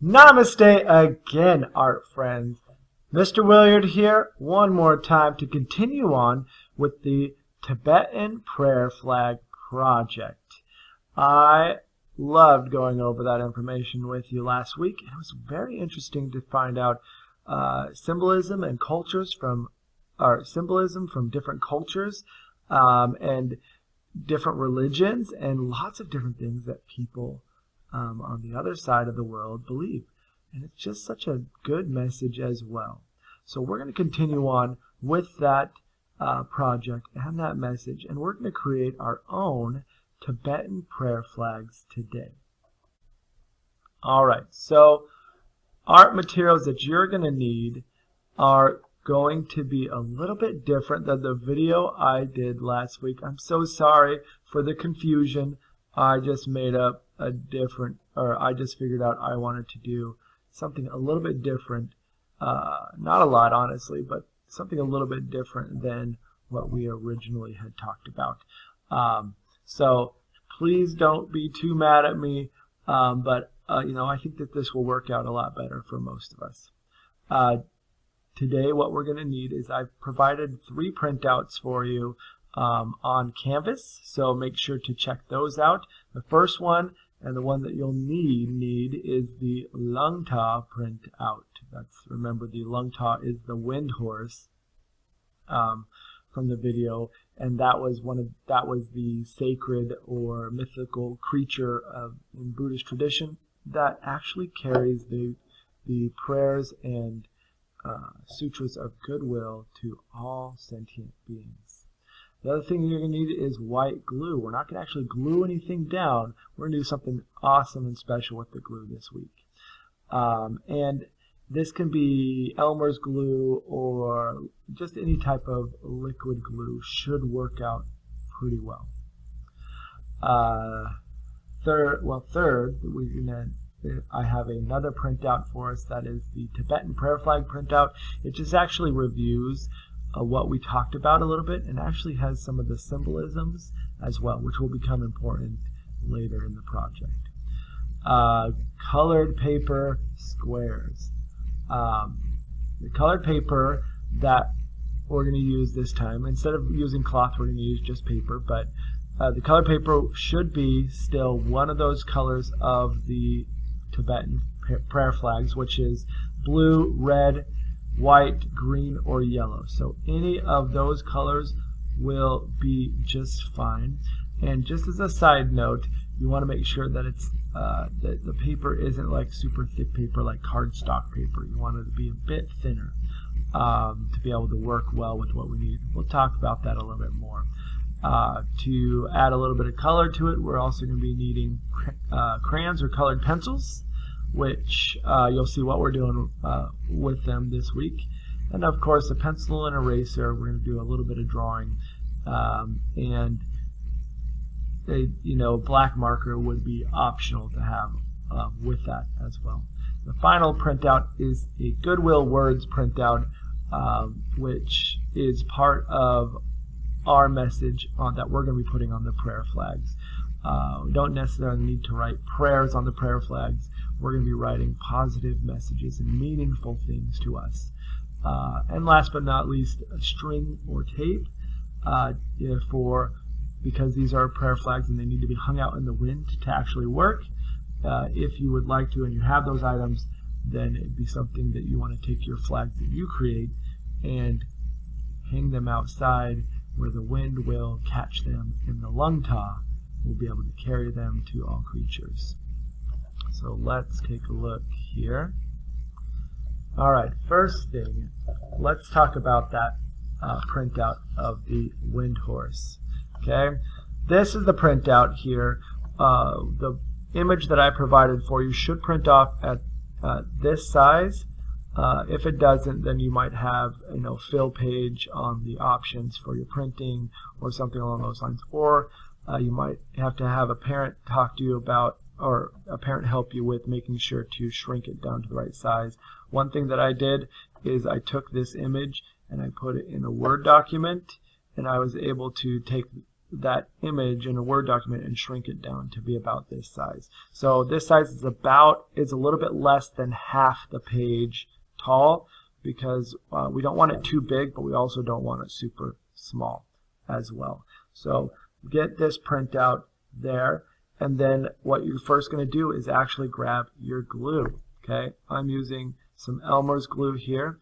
Namaste again, art friends. Mr. Willyerd here one more time to continue on with the Tibetan prayer flag project. I loved going over that information with you last week. It was very interesting to find out symbolism from different cultures and different religions and lots of different things that people on the other side of the world believe. And it's just such a good message as well. So we're going to continue on with that project and that message, and we're going to create our own Tibetan prayer flags today. Alright, so art materials that you're going to need are going to be a little bit different than the video I did last week. I'm so sorry for the confusion. I just made up I just figured out I wanted to do something a little bit different. Not a lot, honestly, but something a little bit different than what we originally had talked about. So please don't be too mad at me, but I think that this will work out a lot better for most of us. Today what we're going to need is I've provided 3 printouts for you on Canvas, so make sure to check those out. The first one and the one that you'll need is the Lungta printout. Remember, the Lungta is the wind horse from the video, and that was the sacred or mythical creature in Buddhist tradition that actually carries the prayers and sutras of goodwill to all sentient beings. The other thing you're going to need is white glue. We're not going to actually glue anything down. We're going to do something awesome and special with the glue this week. And this can be Elmer's glue or just any type of liquid glue. Should work out pretty well. Third, I have another printout for us. That is the Tibetan prayer flag printout. It just actually reviews what we talked about a little bit, and actually has some of the symbolisms as well, which will become important later in the project. Colored paper squares. The colored paper that we're going to use this time, instead of using cloth, we're going to use just paper, but the colored paper should be still one of those colors of the Tibetan prayer flags, which is blue, red, white, green, or yellow. So any of those colors will be just fine. And just as a side note, you want to make sure that it's that the paper isn't like super thick paper like cardstock paper. You want it to be a bit thinner to be able to work well with what we need. We'll talk about that a little bit more. To add a little bit of color to it, we're also going to be needing crayons or colored pencils, which you'll see what we're doing with them this week. And of course a pencil and eraser. We're going to do a little bit of drawing, and a black marker would be optional to have with that as well. The final printout is a Goodwill Words printout, which is part of our message that we're going to be putting on the prayer flags. We don't necessarily need to write prayers on the prayer flags. We're going to be writing positive messages and meaningful things to us. And last but not least, a string or tape because these are prayer flags and they need to be hung out in the wind to actually work. If you would like to and you have those items, then it'd be something that you want to take your flags that you create and hang them outside where the wind will catch them and the Lungta will be able to carry them to all creatures. So let's take a look here. Alright, first thing, let's talk about that printout of the wind horse. Okay, this is the printout here. The image that I provided for you should print off at this size. If it doesn't, then you might have fill page on the options for your printing or something along those lines, or you might have to have a parent talk to you about, or a parent help you with making sure to shrink it down to the right size. One thing that I did is I took this image and I put it in a Word document, and I was able to take that image in a Word document and shrink it down to be about this size. So this size is a little bit less than half the page tall, because we don't want it too big, but we also don't want it super small as well. So get this printout there, and then what you're first going to do is actually grab your glue. Okay, I'm using some Elmer's glue here,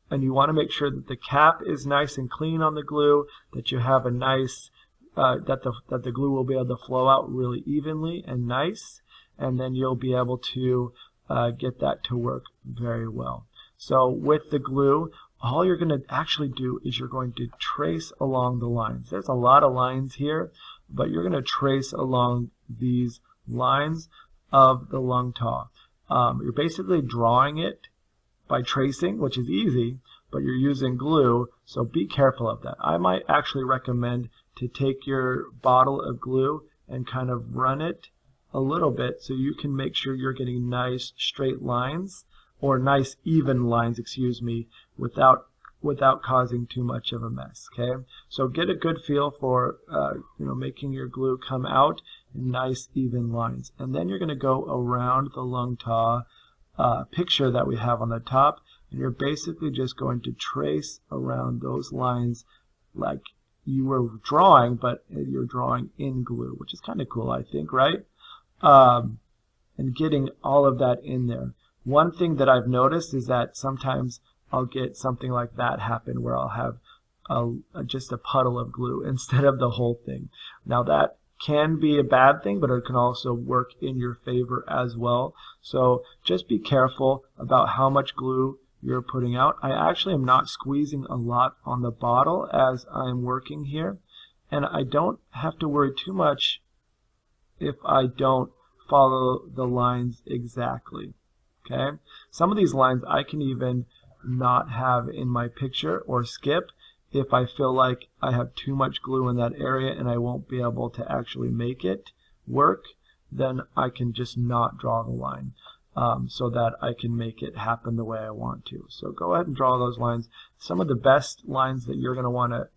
and you want to make sure that the cap is nice and clean on the glue, that you have a nice that the glue will be able to flow out really evenly and nice, and then you'll be able to get that to work very well. So with the glue, all you're going to actually do is you're going to trace along the lines. There's a lot of lines here, but you're going to trace along these lines of the lung taw. You're basically drawing it by tracing, which is easy, but you're using glue, so be careful of that. I might actually recommend to take your bottle of glue and kind of run it a little bit so you can make sure you're getting nice straight lines, or nice even lines, excuse me, without causing too much of a mess. Okay, so get a good feel for making your glue come out in nice even lines, and then you're going to go around the lung taw picture that we have on the top, and you're basically just going to trace around those lines like you were drawing, but you're drawing in glue, which is kind of cool, I think, right? And getting all of that in there. One thing that I've noticed is that sometimes I'll get something like that happen, where I'll have just a puddle of glue instead of the whole thing. Now that can be a bad thing, but it can also work in your favor as well. So just be careful about how much glue you're putting out. I actually am not squeezing a lot on the bottle as I'm working here, and I don't have to worry too much if I don't follow the lines exactly. Okay, some of these lines I can even not have in my picture or skip if I feel like I have too much glue in that area and I won't be able to actually make it work. Then I can just not draw the line so that I can make it happen the way I want to. So go ahead and draw those lines. Some of the best lines that you're going to want to,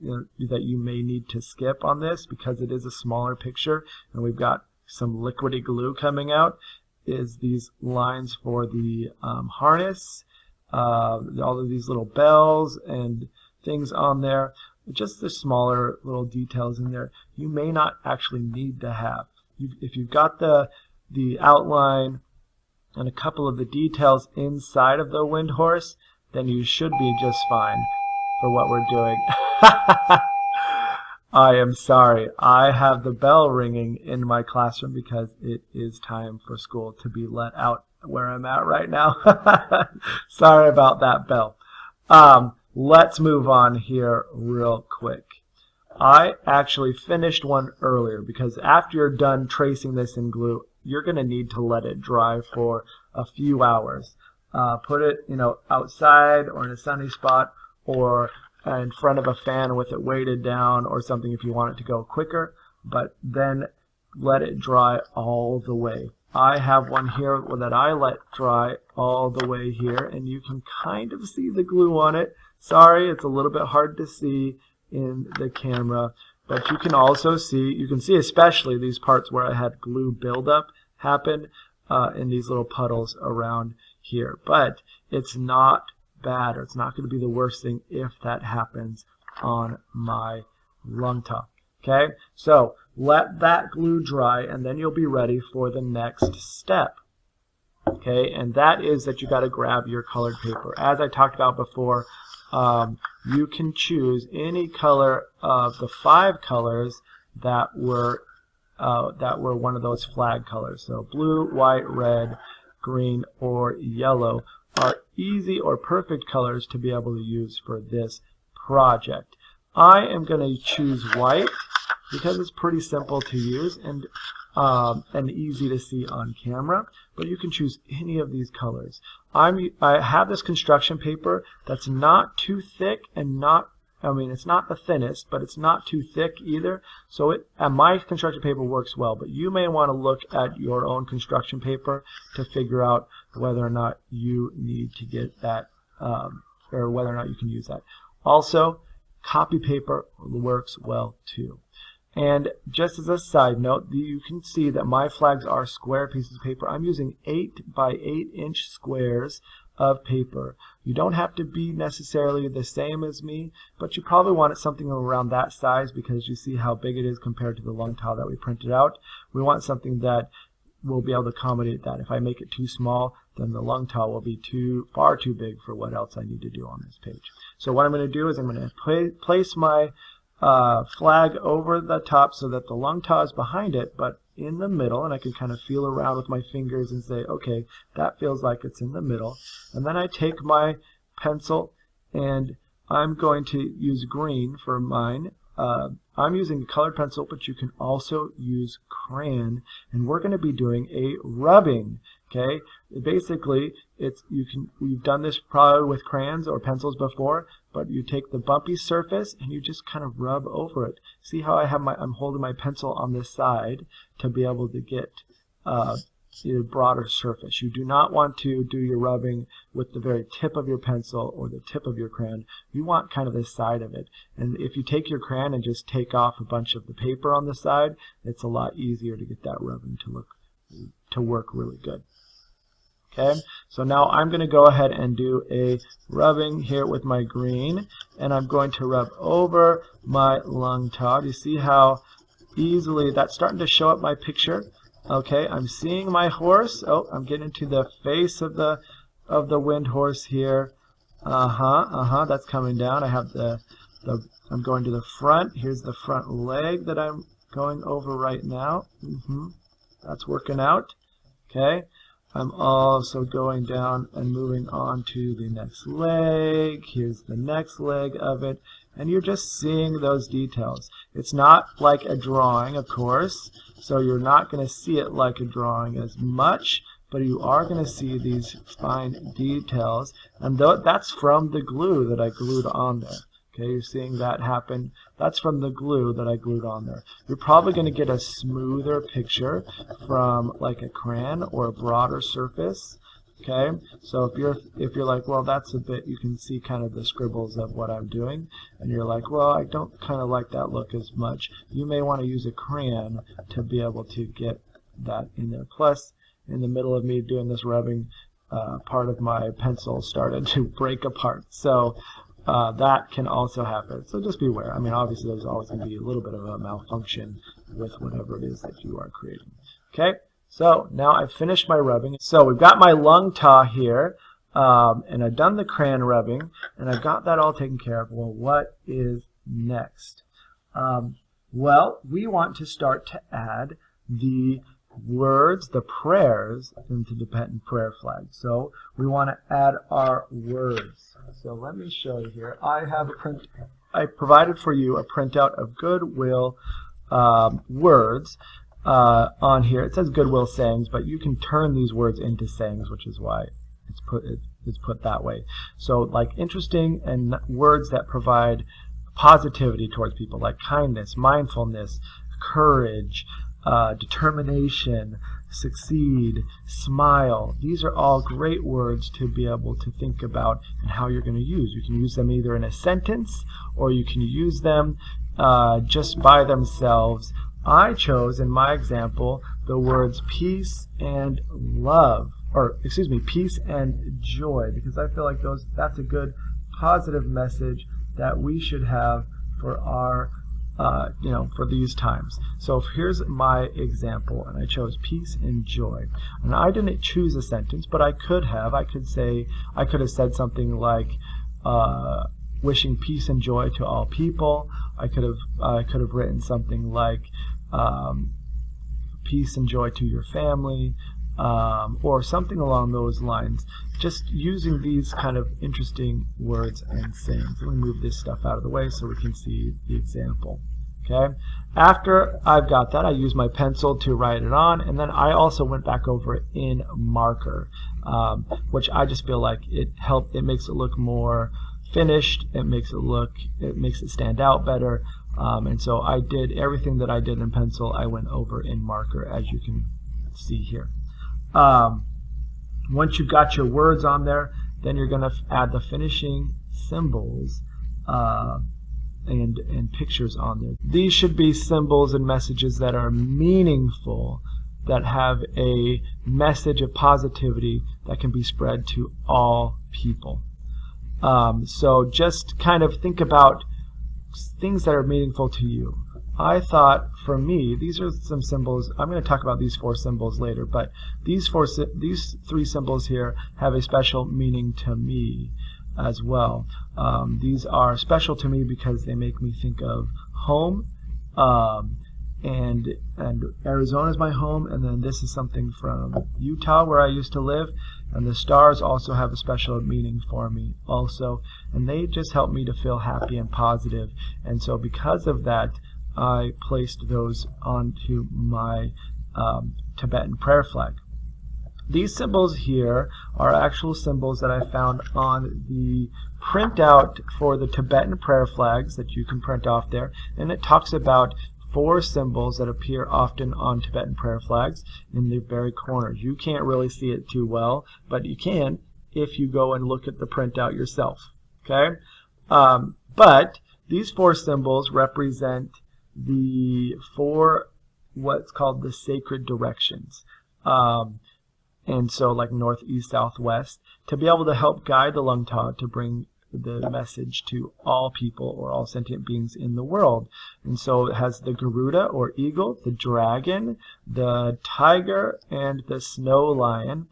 that you may need to skip on this, because it is a smaller picture and we've got some liquidy glue coming out, is these lines for the harness, all of these little bells and things on there, just the smaller little details in there you may not actually need to have. If you've got the outline and a couple of the details inside of the wind horse, then you should be just fine for what we're doing. I am sorry. I have the bell ringing in my classroom because it is time for school to be let out where I'm at right now. Sorry about that bell. Let's move on here real quick. I actually finished one earlier because after you're done tracing this in glue, you're going to need to let it dry for a few hours. Put it, outside or in a sunny spot, or in front of a fan with it weighted down or something if you want it to go quicker, but then let it dry all the way. I have one here that I let dry all the way here, and you can kind of see the glue on it. Sorry, it's a little bit hard to see in the camera, but you can also see, especially these parts where I had glue buildup happen in these little puddles around here. But it's not bad, or it's not going to be the worst thing if that happens on my lung taw. Okay, so let that glue dry, and then you'll be ready for the next step. Okay, and that is that you got to grab your colored paper. As I talked about before, you can choose any color of the 5 colors that were one of those flag colors. So blue, white, red, green, or yellow are easy or perfect colors to be able to use for this project. I am going to choose white because it's pretty simple to use and easy to see on camera, but you can choose any of these colors. I have this construction paper that's not too thick and it's not the thinnest, but it's not too thick either. So my construction paper works well, but you may want to look at your own construction paper to figure out whether or not you need to get that, or whether or not you can use that. Also, copy paper works well too. And just as a side note, you can see that my flags are square pieces of paper. I'm using 8 by 8 inch squares of paper. You don't have to be necessarily the same as me, but you probably want it something around that size because you see how big it is compared to the lung tile that we printed out. We want something that will be able to accommodate that. If I make it too small, then the lung tile will be far too big for what else I need to do on this page. So what I'm going to do is I'm going to place my flag over the top so that the lung tile is behind it, but in the middle, and I can kind of feel around with my fingers and say, okay, that feels like it's in the middle. And then I take my pencil and I'm going to use green for mine. I'm using a colored pencil, but you can also use crayon, and we're going to be doing a rubbing. Okay, basically, we've done this probably with crayons or pencils before, but you take the bumpy surface and you just kind of rub over it. See how I'm holding my pencil on this side to be able to get a broader surface. You do not want to do your rubbing with the very tip of your pencil or the tip of your crayon. You want kind of the side of it. And if you take your crayon and just take off a bunch of the paper on the side, it's a lot easier to get that rubbing to work really good. Okay, so now I'm going to go ahead and do a rubbing here with my green, and I'm going to rub over my lung tile. You see how easily that's starting to show up my picture? Okay, I'm seeing my horse. Oh, I'm getting to the face of the wind horse here. That's coming down. I have I'm going to the front. Here's the front leg that I'm going over right now. That's working out. Okay. I'm also going down and moving on to the next leg. Here's the next leg of it. And you're just seeing those details. It's not like a drawing, of course, so you're not going to see it like a drawing as much, but you are going to see these fine details. And that's from the glue that I glued on there. Okay, you're seeing that happen. That's from the glue that I glued on there. You're probably going to get a smoother picture from like a crayon or a broader surface. Okay, so if you're like, well, that's a bit, you can see kind of the scribbles of what I'm doing, and you're like, well, I don't kind of like that look as much. You may want to use a crayon to be able to get that in there. Plus, in the middle of me doing this rubbing, part of my pencil started to break apart. So that can also happen. So just beware. I mean, obviously there's always going to be a little bit of a malfunction with whatever it is that you are creating. Okay, so now I've finished my rubbing. So we've got my lung tile here, and I've done the crayon rubbing, and I've got that all taken care of. Well, what is next? Well, we want to start to add the words, the prayers, into the Tibetan prayer flag. So we want to add our words. So let me show you here. I provided for you a printout of Goodwill words on here. It says Goodwill sayings, but you can turn these words into sayings, which is why it's put that way. So like interesting and words that provide positivity towards people, like kindness, mindfulness, courage, determination, succeed, smile. These are all great words to be able to think about and how you're going to use. You can use them either in a sentence or you can use them just by themselves. I chose, in my example, the words peace and love, or excuse me, peace and joy, because I feel like that's a good positive message that we should have for our for these times. So here's my example, and I chose peace and joy. And I didn't choose a sentence, but I could have. I could have said something like wishing peace and joy to all people. I could have written something like peace and joy to your family, or something along those lines. Just using these kind of interesting words and sayings. Let me move this stuff out of the way so we can see the example. Okay. After I've got that, I use my pencil to write it on, and then I also went back over it in marker, which I just feel like it makes it look more finished. It makes it stand out better. And so I did everything that I did in pencil, I went over in marker, as you can see here. Once you've got your words on there, then you're going to add the finishing symbols and pictures on there. These should be symbols and messages that are meaningful, that have a message of positivity that can be spread to all people. So just kind of think about things that are meaningful to you. I thought, for me, these are some symbols. I'm going to talk about these 4 symbols later, but these 3 symbols here have a special meaning to me as well. These are special to me because they make me think of home, and Arizona is my home, and then this is something from Utah where I used to live, and the stars also have a special meaning for me also, and they just help me to feel happy and positive. And so because of that, I placed those onto my Tibetan prayer flag. These symbols here are actual symbols that I found on the printout for the Tibetan prayer flags that you can print off there, and it talks about 4 symbols that appear often on Tibetan prayer flags in the very corners. You can't really see it too well, but you can if you go and look at the printout yourself. Okay, but these 4 symbols represent the 4 what's called the sacred directions. And so like north, east, south, west, to be able to help guide the Lungta to bring the message to all people or all sentient beings in the world. And so it has the Garuda or eagle, the dragon, the tiger, and the snow lion.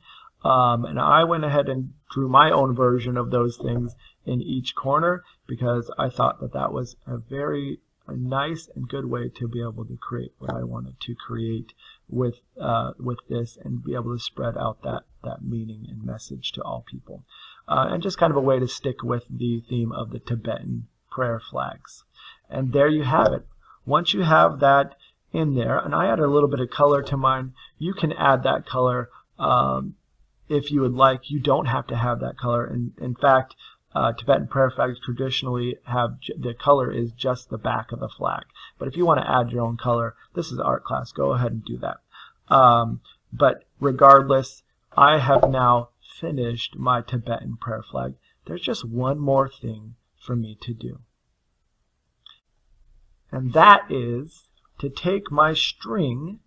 And I went ahead and drew my own version of those things in each corner because I thought that that was a very nice and good way to be able to create what I wanted to create with this, and be able to spread out that meaning and message to all people. And just kind of a way to stick with the theme of the Tibetan prayer flags. And there you have it. Once you have that in there, and I added a little bit of color to mine, you can add that color if you would like. You don't have to have that color. In fact, Tibetan prayer flags traditionally have the color is just the back of the flag. But if you want to add your own color, this is art class. Go ahead and do that. But regardless, I have now finished my Tibetan prayer flag. There's just one more thing for me to do. And that is to take my string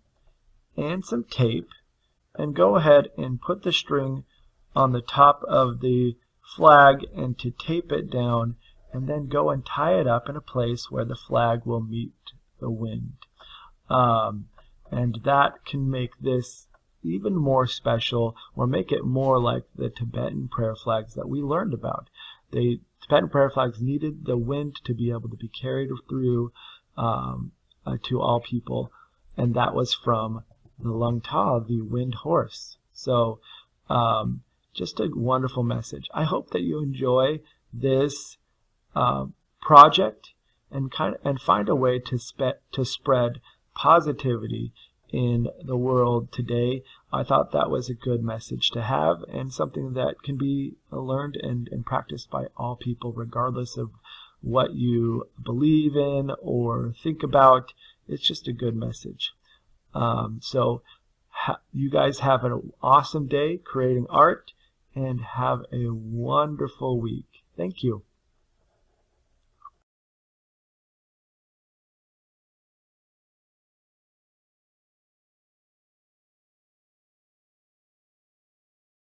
and some tape and go ahead and put the string on the top of the flag and to tape it down, and then go and tie it up in a place where the flag will meet the wind. And that can make this even more special, or make it more like the Tibetan prayer flags that we learned about. The Tibetan prayer flags needed the wind to be able to be carried through to all people, and that was from the Lungta, the wind horse. So just a wonderful message. I hope that you enjoy this project and find a way to spread positivity in the world today. I thought that was a good message to have, and something that can be learned and practiced by all people, regardless of what you believe in or think about. It's just a good message. So you guys have an awesome day creating art, and have a wonderful week. Thank you.